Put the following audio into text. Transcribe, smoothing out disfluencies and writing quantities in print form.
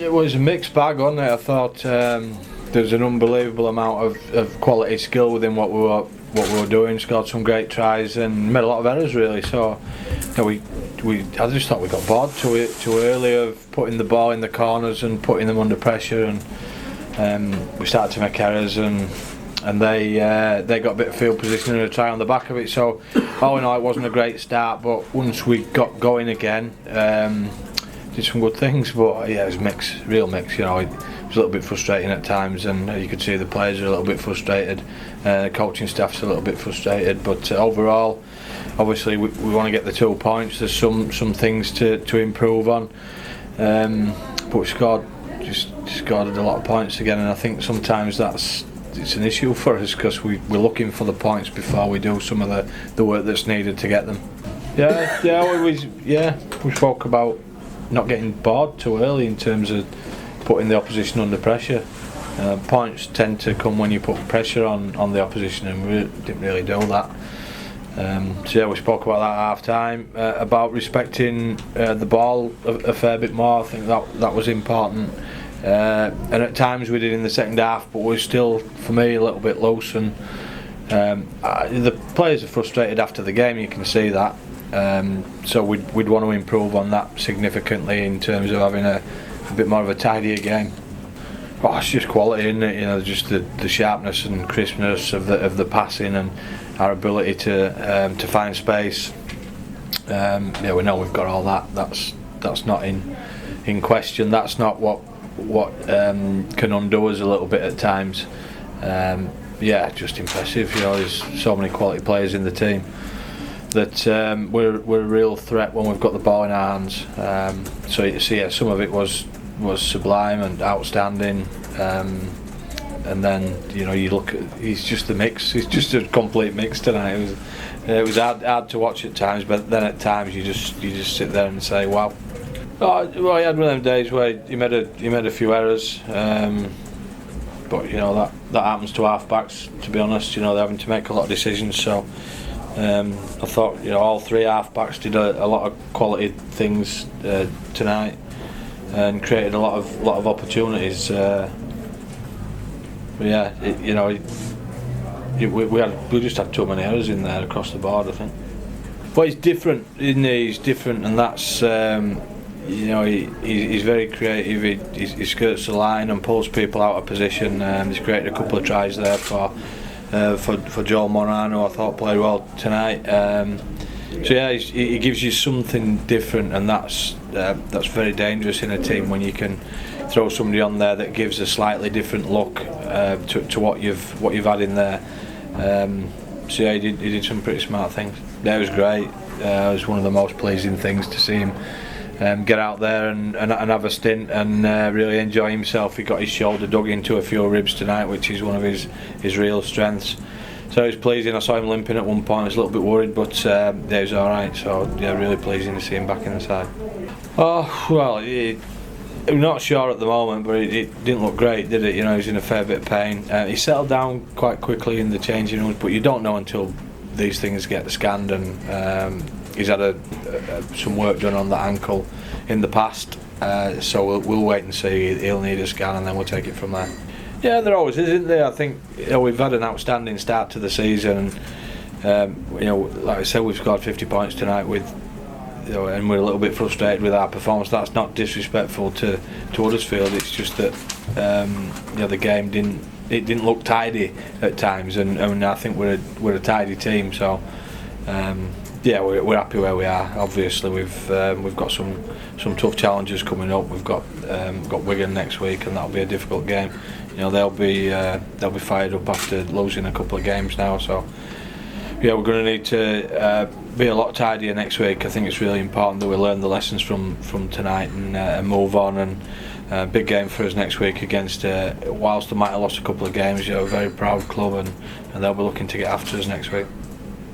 it was a mixed bag, wasn't it? I thought there's an unbelievable amount of quality skill within what we were doing. Scored some great tries and made a lot of errors really. So I just thought we got bored too early of putting the ball in the corners and putting them under pressure, and we started to make errors and they got a bit of field position and a try on the back of it. So all in all, it wasn't a great start, but once we got going again, did some good things. But yeah, it was mixed, real mix. You know, it was a little bit frustrating at times, and you could see the players are a little bit frustrated. The coaching staff's a litlittle bit frustrated, but overall, obviously we want to get the 2 points. There's some things to improve on, but we scored a lot of points again, and I think sometimes it's an issue for us because we're looking for the points before we do some of the work that's needed to get them. We spoke about not getting bored too early in terms of putting the opposition under pressure. Points tend to come when you put pressure on the opposition, and we didn't really do that. We spoke about that at half time, about respecting the ball a fair bit more. I think that was important, and at times we did in the second half, but we're still, for me, a little bit loose, and the players are frustrated after the game, you can see that. So we'd want to improve on that significantly in terms of having a bit more of a tidier game. It's just quality, isn't it? You know, just the sharpness and crispness of the passing and our ability to find space. We know we've got all that. That's not in question. That's not what can undo us a little bit at times. Just impressive. You know, there's so many quality players in the team that we're a real threat when we've got the ball in our hands. Some of it was sublime and outstanding, and then you look at, he's just the mix. He's just a complete mix tonight. It was hard to watch at times, but then at times you just sit there and say, wow. He had one of them days where he made a few errors, but that happens to half-backs, to be honest. They're having to make a lot of decisions, so I thought all three half-backs did a lot of quality things tonight and created a lot of opportunities. We just had too many errors in there across the board, I think. But he's different, isn't he? He's different, and that's he's very creative. He skirts the line and pulls people out of position. He's created a couple of tries there for Joel Moran, who I thought played well tonight. He gives you something different, and that's very dangerous in a team when you can throw somebody on there that gives a slightly different look to what you've had in there. He did some pretty smart things. It was great. It was one of the most pleasing things to see him get out there and have a stint and really enjoy himself. He got his shoulder dug into a few ribs tonight, which is one of his real strengths. So it was pleasing. I saw him limping at one point. I was a little bit worried, but he was all right. So really pleasing to see him back in the side. I'm not sure at the moment, but it didn't look great, did it? He was in a fair bit of pain. He settled down quite quickly in the changing rooms, but you don't know until these things get scanned. And he's had some work done on that ankle in the past, so we'll wait and see. He'll need a scan, and then we'll take it from there. Yeah, there always is, isn't there? I think we've had an outstanding start to the season, and like I said, we've scored 50 points tonight and we're a little bit frustrated with our performance. That's not disrespectful to Huddersfield. It's just that the game didn't look tidy at times, and I think we're a tidy team. So we're happy where we are. Obviously, we've got some tough challenges coming up. We've got Wigan next week, and that'll be a difficult game. They'll be fired up after losing a couple of games now. So we're going to need to be a lot tidier next week. I think it's really important that we learn the lessons from tonight and move on. And big game for us next week against, whilst they might have lost a couple of games, a very proud club, and they'll be looking to get after us next week.